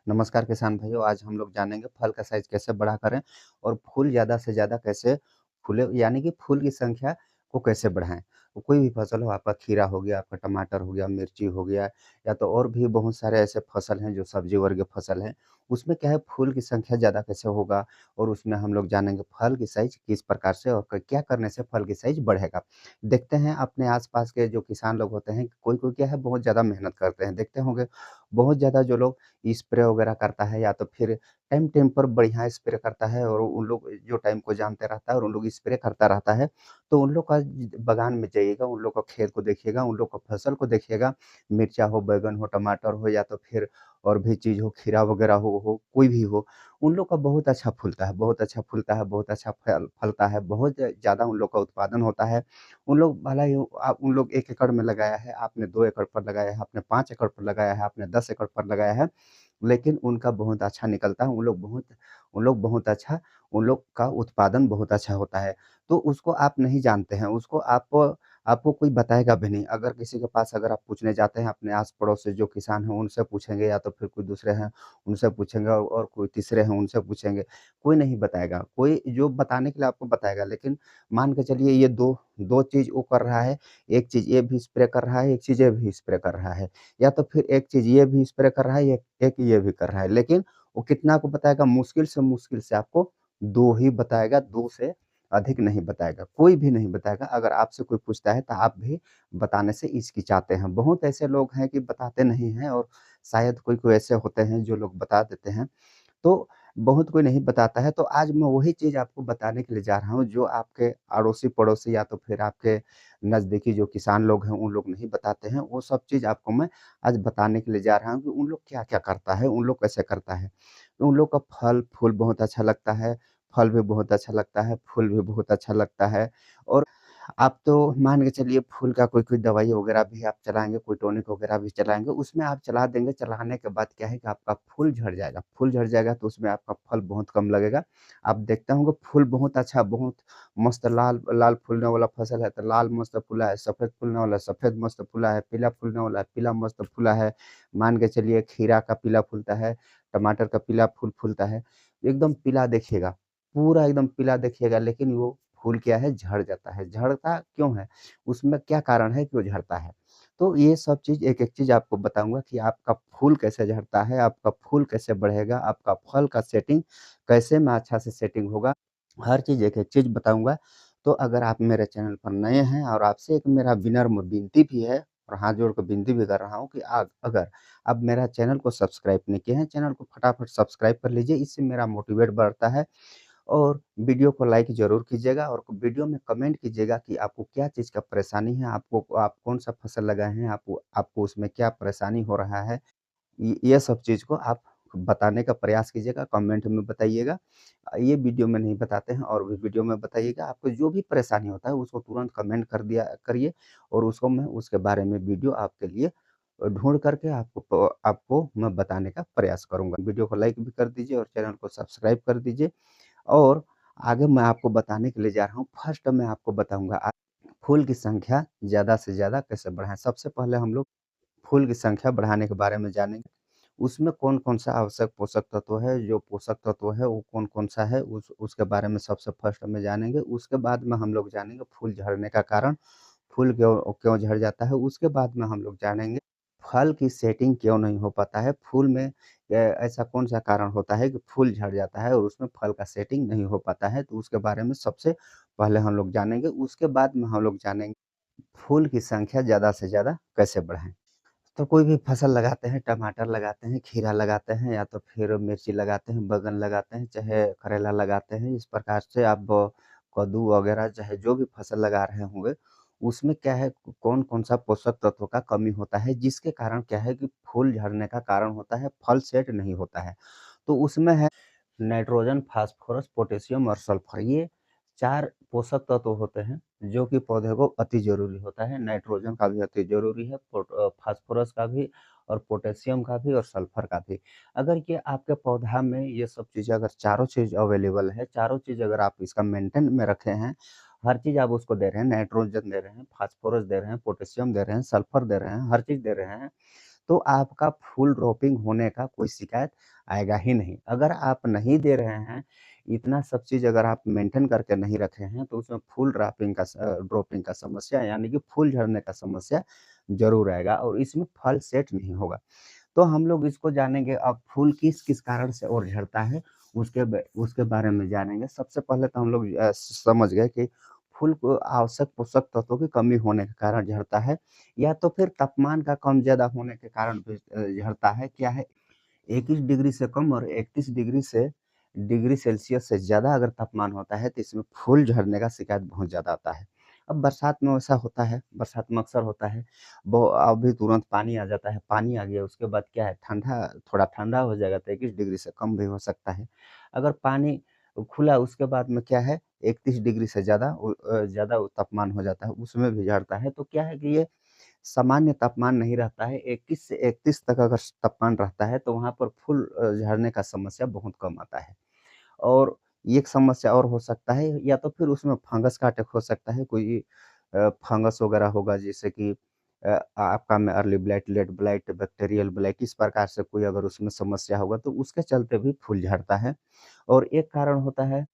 नमस्कार किसान भाइयों, आज हम लोग जानेंगे फल का साइज़ कैसे बड़ा करें और फूल ज़्यादा से ज़्यादा कैसे फूले यानी कि फूल की संख्या को कैसे बढ़ाएँ। तो कोई भी फसल हो आपका खीरा हो गया, आपका टमाटर हो गया, मिर्ची हो गया या तो और भी बहुत सारे ऐसे फसल हैं जो सब्ज़ी वर्ग के फसल हैं। उसमें क्या है फूल की संख्या ज़्यादा कैसे होगा और उसमें हम लोग जानेंगे फल की साइज़ किस प्रकार से और क क्या करने से फल की साइज़ बढ़ेगा। देखते हैं अपने आस-पास के जो किसान लोग होते हैं, कोई-कोई क्या है बहुत ज़्यादा मेहनत करते हैं। देखते होंगे बहुत ज़्यादा जो लोग स्प्रे वगैरह करता है या तो फिर टाइम-टाइम पर बढ़िया स्प्रे करता है और उन लोग जो टाइम को जानते रहता है और उन लोग स्प्रे करता रहता है, तो उन लोग का बगान में जाइएगा, उन लोग का खेत को देखिएगा, उन लोग का फसल को देखिएगा, मिर्चा हो, बैंगन हो, टमाटर हो या तो फिर और भी चीज़ हो, खीरा वगैरह हो, कोई भी हो, उन लोग का बहुत अच्छा फूलता है, बहुत अच्छा फूलता है, बहुत अच्छा फलता है, बहुत ज़्यादा उन लोग का उत्पादन होता है। उन लोग भला ही आप उन लोग 1 एकड़ में लगाया है, आपने 2 एकड़ पर लगाया है, आपने 5 एकड़ पर लगाया है, आपने 10 एकड़ पर लगाया है, लेकिन उनका बहुत अच्छा निकलता है, उन लोग का उत्पादन बहुत अच्छा होता है। तो उसको आप नहीं जानते हैं, उसको आपको कोई बताएगा भी नहीं। अगर किसी के पास अगर आप पूछने जाते हैं, अपने आस-पड़ोस से जो किसान हैं, उनसे पूछेंगे या तो फिर कोई दूसरे हैं, उनसे पूछेंगे और कोई तीसरे हैं, उनसे पूछेंगे, कोई नहीं बताएगा। कोई जो बताने के लिए आपको बताएगा, लेकिन मान के चलिए ये 2 चीज़ वो कर रहा है, एक चीज़ ये भी स्प्रे कर रहा है, एक चीज़ ये भी स्प्रे कर रहा है। या तो फिर एक चीज़ ये भी स्प्रे कर रहा है, एक एक ये भी कर रहा है। लेकिन वो कितना आपको बताएगा मुश्किल से आपको 2 ही बताएगा, 2 से अधिक नहीं बताएगा। कोई भी नहीं बताएगा। अगर आपसे कोई पूछता है तो आप भी बताने से हिचकिचाते हैं। बहुत ऐसे लोग हैं कि बताते नहीं हैं और शायद कोई-कोई ऐसे होते हैं जो लोग बता देते हैं। तो बहुत कोई नहीं बताता है, तो आज मैं वही चीज़ आपको बताने के लिए जा रहा हूँ, जो आपके अड़ोसी-पड़ोसी या तो फिर आपके नज़दीकी जो किसान लोग हैं, उन लोग नहीं बताते हैं। वो सब चीज़ आपको मैं आज बताने के लिए जा रहा हूँ कि उन लोग क्या-क्या करता है, उन लोग कैसे करता है। तो उन लोग का फल-फूल बहुत अच्छा लगता है, फल भी बहुत अच्छा लगता है, फूल भी बहुत अच्छा लगता है और आप तो मान के चलिए फूल का कोई-कोई दवाई वगैरह भी आप चलाएँगे, कोई टॉनिक वगैरह भी चलाएँगे, उसमें आप चला देंगे, चलाने के बाद क्या है कि आपका फूल झड़ जाएगा। फूल झड़ जाएगा तो उसमें आपका फल बहुत कम लगेगा। आप देखते होंगे फूल बहुत अच्छा, बहुत मस्त लाल लाल फूलने वाला फसल है, तो लाल मस्त फूला है, सफ़ेद फूलने वाला सफ़ेद मस्त फूला है, पीला फूलने वाला है, पीला मस्त फूला है। मान के चलिए खीरा का पीला फूलता है, टमाटर का पीला फूल फूलता है, एकदम पीला देखिएगा, पूरा एकदम पीला देखिएगा लेकिन वो फूल क्या है झड़ जाता है। झड़ता क्यों है? उसमें क्या कारण है कि वो झड़ता है? तो ये सब चीज़ एक-एक चीज़ आपको बताऊँगा कि आपका फूल कैसे झड़ता है, आपका फूल कैसे बढ़ेगा, आपका फल का सेटिंग कैसे में अच्छा से सेटिंग होगा, हर चीज़ एक-एक चीज़ बताऊँगा। तो अगर आप मेरे चैनल पर नए हैं और आपसे एक मेरा विनम्र विनती भी है और हाथ जोड़ के विनती भी कर रहा हूँ कि अगर आप मेरा चैनल को सब्सक्राइब नहीं किए हैं, चैनल को फटाफट सब्सक्राइब कर लीजिए, इससे मेरा मोटिवेट बढ़ता है। और वीडियो को लाइक ज़रूर कीजिएगा और वीडियो में कमेंट कीजिएगा कि आपको क्या चीज़ का परेशानी है, आपको आप कौन-सा फसल लगाए हैं, आपको आपको उसमें क्या परेशानी हो रहा है। ये सब चीज़ को आप बताने का प्रयास कीजिएगा, कमेंट में बताइएगा। ये वीडियो में नहीं बताते हैं और भी वीडियो में बताइएगा। आपको जो भी परेशानी होता है उसको तुरंत कमेंट कर दिया करिए और उसको मैं उसके बारे में वीडियो आपके लिए ढूँढ करके आपको मैं बताने का प्रयास करूँगा। वीडियो को लाइक भी कर दीजिए और चैनल को सब्सक्राइब कर दीजिए। और आगे मैं आपको बताने के लिए जा रहा हूँ, फर्स्ट मैं आपको बताऊँगा फूल की संख्या ज़्यादा से ज़्यादा कैसे बढ़ाएँ। सबसे पहले हम लोग फूल की संख्या बढ़ाने के बारे में जानेंगे। उसमें कौन-कौन सा आवश्यक पोषक तत्व है, जो पोषक तत्व है वो कौन-कौन सा है उसके बारे में सबसे फर्स्ट में जानेंगे। उसके बाद में हम लोग जानेंगे फूल झड़ने का कारण, फूल क्यों क्यों झड़ जाता है। उसके बाद में हम लोग जानेंगे फल की सेटिंग क्यों नहीं हो पाता है, फूल में ऐसा कौन-सा कारण होता है कि फूल झड़ जाता है और उसमें फल का सेटिंग नहीं हो पाता है, तो उसके बारे में सबसे पहले हम लोग जानेंगे। उसके बाद में हम लोग जानेंगे फूल की संख्या ज़्यादा से ज़्यादा कैसे बढ़ाएँ। तो कोई भी फसल लगाते हैं, टमाटर लगाते हैं, खीरा लगाते हैं या तो फिर मिर्ची लगाते हैं, बैंगन लगाते हैं, चाहे करेला लगाते हैं। इस प्रकार से आप कद्दू वगैरह चाहे जो भी फसल लगा रहे होंगे, उसमें क्या है कौन-कौन सा पोषक तत्व का कमी होता है, जिसके कारण क्या है कि फूल झड़ने का कारण होता है, फल सेट नहीं होता है। तो उसमें है नाइट्रोजन, फास्फोरस, पोटेशियम और सल्फर ये 4 पोषक तत्व होते हैं, जो कि पौधे को अति ज़रूरी होता है। नाइट्रोजन का भी अति ज़रूरी है, फास्फोरस का भी और पोटेशियम का भी और सल्फर का भी। अगर ये आपके पौधा में ये सब चीज़ें अगर चारों चीज़ अवेलेबल है, चारों चीज़ अगर आप इसका मेंटेन में रखे हैं, हर चीज़ आप उसको दे रहे हैं, नाइट्रोजन दे रहे हैं, फास्फोरस दे रहे हैं, पोटेशियम दे रहे हैं, सल्फर दे रहे हैं, हर चीज़ दे रहे हैं, तो आपका फुल ड्रॉपिंग होने का कोई शिकायत आएगा ही नहीं। अगर आप नहीं दे रहे हैं, इतना सब चीज़ अगर आप मेंटेन करके नहीं रखे हैं, तो उसमें फुल ड्रॉपिंग का समस्या यानी कि फूल झड़ने का समस्या ज़रूर आएगा और इसमें फल सेट नहीं होगा। तो हम लोग इसको जानेंगे अब फूल किस-किस कारण से और झड़ता है, उसके बारे में जानेंगे। सबसे पहले तो हम लोग समझ गए कि फूल को आवश्यक पोषक तत्वों की कमी होने के कारण झड़ता है या तो फिर तापमान का कम ज़्यादा होने के कारण भी झड़ता है। क्या है 21 डिग्री से कम और 31 डिग्री सेल्सियस से ज़्यादा अगर तापमान होता है, तो इसमें फूल झड़ने का शिकायत बहुत ज़्यादा आता है। अब बरसात में वैसा होता है, बरसात में अक्सर होता है, अभी तुरंत पानी आ जाता है, पानी आ गया उसके बाद क्या है थोड़ा ठंडा हो जाएगा तो 21 डिग्री से कम भी हो सकता है। अगर पानी खुला उसके बाद में क्या है 31 डिग्री से ज़्यादा तापमान हो जाता है, उसमें भी झड़ता है। तो क्या है कि ये सामान्य तापमान नहीं रहता है, 21 से 31 तक अगर तापमान रहता है, तो वहाँ पर फूल झड़ने का समस्या बहुत कम आता है। और एक समस्या और हो सकता है या तो फिर उसमें फंगस का अटैक हो सकता है, कोई फंगस वगैरह होगा जैसे कि आपका में early blight, late blight, bacterial blight इस प्रकार से कोई अगर उसमें समस्या होगा, तो उसके चलते भी फूल झड़ता है। और एक कारण होता है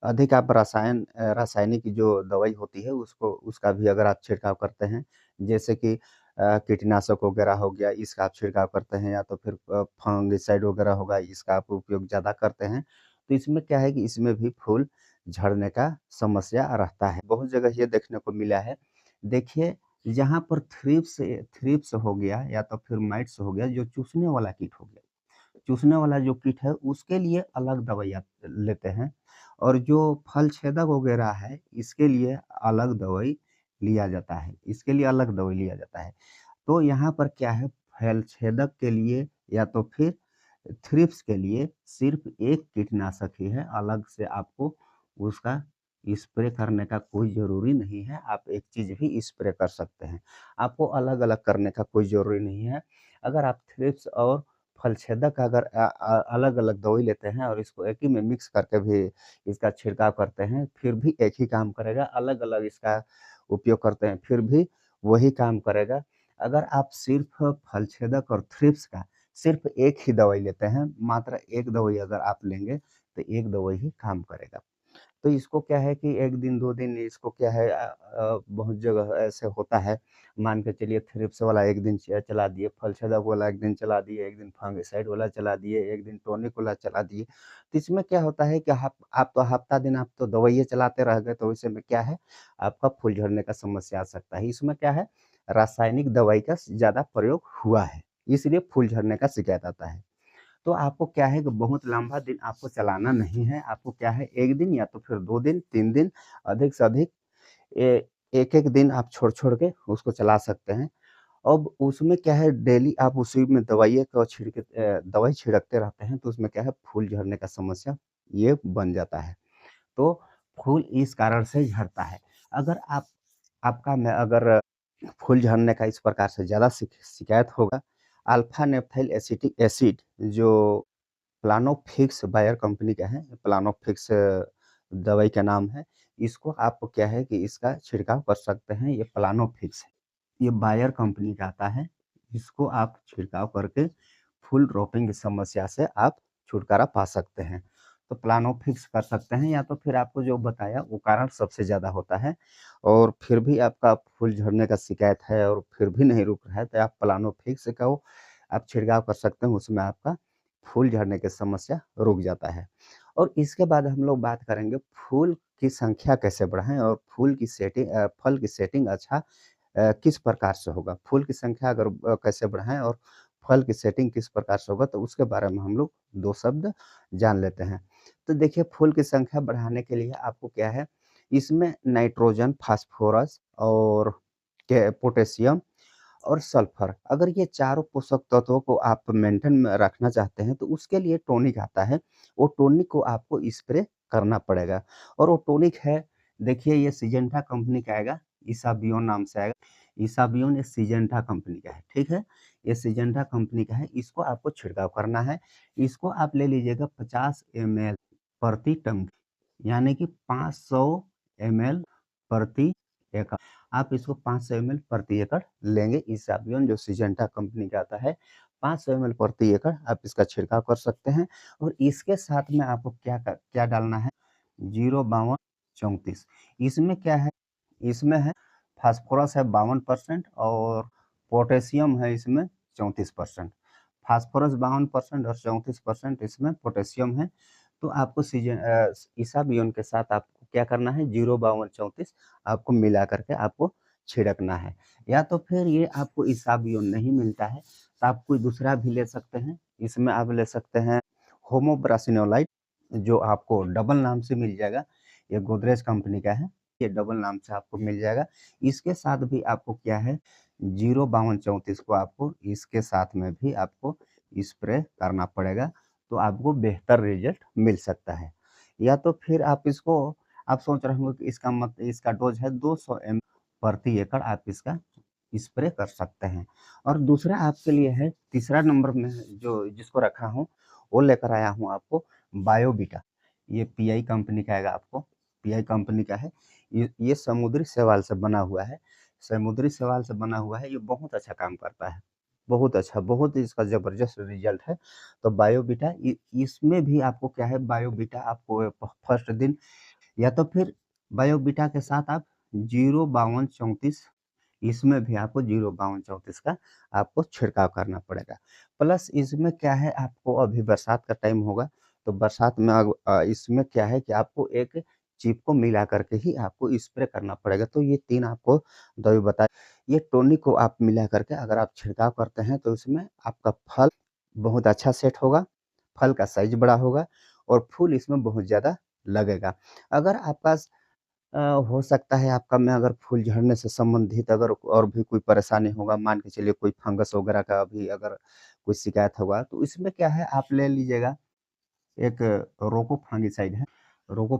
अधिक आप रासायनिक जो दवाई होती है उसका भी अगर आप छिड़काव करते हैं, जैसे कि कीटनाशक वगैरह हो गया, इसका आप छिड़काव करते हैं या तो फिर फंगिसाइड वगैरह होगा, इसका आप उपयोग ज़्यादा करते हैं, तो इसमें क्या है कि इसमें भी फूल झड़ने का समस्या रहता है। बहुत जगह ये देखने को मिला है। देखिए, जहाँ पर थ्रिप्स हो गया या तो फिर माइट्स हो गया, जो चूसने वाला कीट हो गया, चूसने वाला जो कीट है उसके लिए अलग दवाइयाँ लेते हैं और जो फल छेदक वगैरह है इसके लिए अलग दवाई लिया जाता है, इसके लिए अलग दवाई लिया जाता है। तो यहाँ पर क्या है फल छेदक के लिए या तो फिर थ्रिप्स के लिए सिर्फ़ एक कीटनाशक ही है, अलग से आपको उसका स्प्रे करने का कोई ज़रूरी नहीं है, आप एक चीज़ ही स्प्रे कर सकते हैं। आपको अलग-अलग करने का कोई ज़रूरी नहीं है। अगर आप थ्रिप्स और फलछेदक अगर अलग-अलग दवाई लेते हैं और इसको एक ही में मिक्स करके भी इसका छिड़काव करते हैं, फिर भी एक ही काम करेगा, अलग-अलग इसका उपयोग करते हैं, फिर भी वही काम करेगा। अगर आप सिर्फ़ फलछेदक और थ्रिप्स का सिर्फ़ एक ही दवाई लेते हैं, मात्र एक दवाई अगर आप लेंगे, तो एक दवाई ही काम करेगा। तो इसको क्या है कि 1 दिन 2 दिन इसको क्या है बहुत जगह ऐसे होता है, मान के चलिए थ्रिप्स वाला 1 दिन चला दिए, फलछेदक वाला 1 दिन चला दिए, 1 दिन फंगिसाइड वाला चला दिए, 1 दिन टॉनिक वाला चला दिए। तो इसमें क्या होता है कि आप तो हफ्ता दिन आप तो दवाइयाँ चलाते रह गए, तो ऐसे में क्या है, आपका फूल झड़ने का समस्या आ सकता है। इसमें क्या है, रासायनिक दवाई का ज़्यादा प्रयोग हुआ है, इसलिए फूल झड़ने का शिकायत आता है। तो आपको क्या है कि बहुत लंबा दिन आपको चलाना नहीं है, आपको क्या है 1 दिन या तो फिर 2 दिन, 3 दिन, अधिक से अधिक ए 1-1 दिन आप छोड़-छोड़ के उसको चला सकते हैं। अब उसमें क्या है डेली आप उसी में दवाई छिड़कते रहते हैं, तो उसमें क्या है फूल झड़ने का समस्या ये बन जाता है। तो फूल इस कारण से झड़ता है। अगर आपका में अगर फूल झड़ने का इस प्रकार से ज़्यादा शिकायत होगा, अल्फा नेप्थाइल एसिटिक एसिड जो प्लानोफिक्स बायर कंपनी का है, प्लानोफिक्स दवाई का नाम है। इसको आप क्या है कि इसका छिड़काव कर सकते हैं, ये प्लानोफिक्स है। ये बायर कंपनी का आता है, इसको आप छिड़काव करके फुल ड्रॉपिंग की समस्या से आप छुटकारा पा सकते हैं। तो प्लानोफिक्स कर सकते हैं या तो फिर आपको जो बताया वो कारण सबसे ज़्यादा होता है और फिर भी आपका फूल झड़ने का शिकायत है और फिर भी नहीं रुक रहा है, तो आप प्लानोफिक्स का वो आप छिड़काव कर सकते हैं, उसमें आपका फूल झड़ने की समस्या रुक जाता है। और इसके बाद हम लोग बात करेंगे फूल की संख्या कैसे बढ़ाएँ और फल की सेटिंग किस प्रकार से होगा? फूल की संख्या अगर कैसे बढ़ाएँ और फल की सेटिंग किस प्रकार से होगा, तो उसके बारे में हम लोग 2 शब्द जान लेते हैं। तो देखिए फूल की संख्या बढ़ाने के लिए आपको क्या है, इसमें नाइट्रोजन, फास्फोरस और के पोटेशियम और सल्फर अगर ये चारों पोषक तत्वों को आप मेंटेन में रखना चाहते हैं, तो उसके लिए टॉनिक आता है। वो टॉनिक को आपको स्प्रे करना पड़ेगा और वो टॉनिक है, देखिए ये सिजेंटा कंपनी का आएगा, इसाबियोन नाम से आएगा। इसाबियोन ये सिजेंटा कंपनी का है, ठीक है? ये सिजेंटा कंपनी का है, इसको आपको छिड़काव करना है। इसको आप ले लीजिएगा 50 एमएल प्रति टंकी, यानी कि 500 एमएल प्रति एकड़। आप इसको 500 एमएल प्रति एकड़ लेंगे। इसाबियन जो सिजेंटा कंपनी का आता है, 500 एमएल प्रति एकड़ आप इसका छिड़काव कर सकते हैं। और इसके साथ में आपको क्या डालना है, 05234। इसमें क्या है, इसमें है फास्फोरस है 52% और पोटेशियम है इसमें 34%। फास्फोरस 52% और 34% इसमें पोटेशियम है। तो आपको इसाबियन के साथ आपको क्या करना है, 05234 आपको मिला करके आपको छिड़कना है। या तो फिर ये आपको इसाबियन नहीं मिलता है तो आप कोई दूसरा भी ले सकते हैं। इसमें आप ले सकते हैं होमोब्रासिनोलाइट, जो आपको डबल नाम से मिल जाएगा। ये गोदरेज कंपनी का है, ये डबल नाम से आपको मिल जाएगा। इसके साथ भी आपको क्या है, 05234 को आपको इसके साथ में भी आपको स्प्रे करना पड़ेगा, तो आपको बेहतर रिजल्ट मिल सकता है। या तो फिर आप सोच रहे होंगे कि इसका डोज है 200 एम प्रति एकड़, आप इसका स्प्रे कर सकते हैं। और दूसरा आपके लिए है, तीसरा नंबर में जो जिसको रखा हूँ, वो लेकर आया हूँ आपको बायोवीटा। ये पीआई कंपनी का आएगा आपको, पीआई कंपनी का है। ये समुद्री शैवाल से बना हुआ है, समुद्री शैवाल से बना हुआ है। ये बहुत अच्छा काम करता है, बहुत अच्छा, बहुत इसका ज़बरदस्त रिजल्ट है। तो बायोवीटा इसमें भी आपको क्या है, बायोवीटा आपको फर्स्ट दिन, या तो फिर बायोवीटा के साथ आप 05234, इसमें भी आपको 05234 का आपको छिड़काव करना पड़ेगा। प्लस इसमें क्या है, आपको अभी बरसात का टाइम होगा, तो बरसात में इसमें क्या है कि आपको एक चिप को मिला करके ही आपको स्प्रे करना पड़ेगा। तो ये 3 आपको दवाई बताए, ये टॉनिक को आप मिला करके अगर आप छिड़काव करते हैं तो इसमें आपका फल बहुत अच्छा सेट होगा, फल का साइज़ बड़ा होगा और फूल इसमें बहुत ज़्यादा लगेगा। अगर आपका हो सकता है आपका में अगर फूल झड़ने से संबंधित अगर और भी कोई परेशानी होगा, मान के चलिए कोई फंगस वगैरह का भी अगर कोई शिकायत होगा, तो इसमें क्या है, आप ले लीजिएगा एक रोको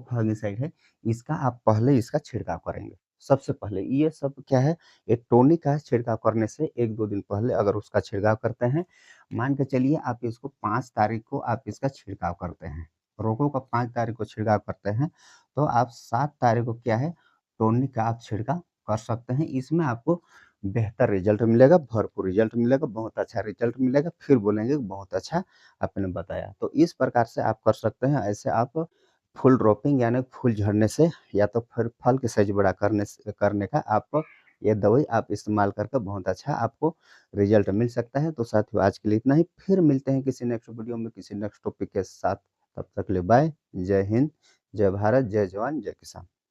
फंगिसाइड है, इसका आप पहले इसका छिड़काव करेंगे। सबसे पहले ये सब क्या है, एक टोनिक का छिड़काव करने से 1-2 दिन पहले अगर उसका छिड़काव करते हैं, मान के चलिए आप इसको 5 तारीख को आप इसका छिड़काव करते हैं, रोको का 5 तारीख को छिड़काव करते हैं, तो आप 7 तारीख को क्या है, टोनिक का आप छिड़काव कर सकते हैं। इसमें आपको बेहतर रिजल्ट मिलेगा, भरपूर रिजल्ट मिलेगा, बहुत अच्छा रिजल्ट मिलेगा, फिर बोलेंगे कि बहुत अच्छा आपने बताया। तो इस प्रकार से आप कर सकते हैं, ऐसे आप फुल ड्रॉपिंग यानी फूल झड़ने से या तो फिर फल की साइज बड़ा करने का आप ये दवाई आप इस्तेमाल करके बहुत अच्छा आपको रिजल्ट मिल सकता है। तो साथियों, आज के लिए इतना ही, फिर मिलते हैं किसी नेक्स्ट वीडियो में किसी नेक्स्ट टॉपिक के साथ। तब तक के लिए बाय, जय हिंद, जय भारत, जय जवान, जय किसान।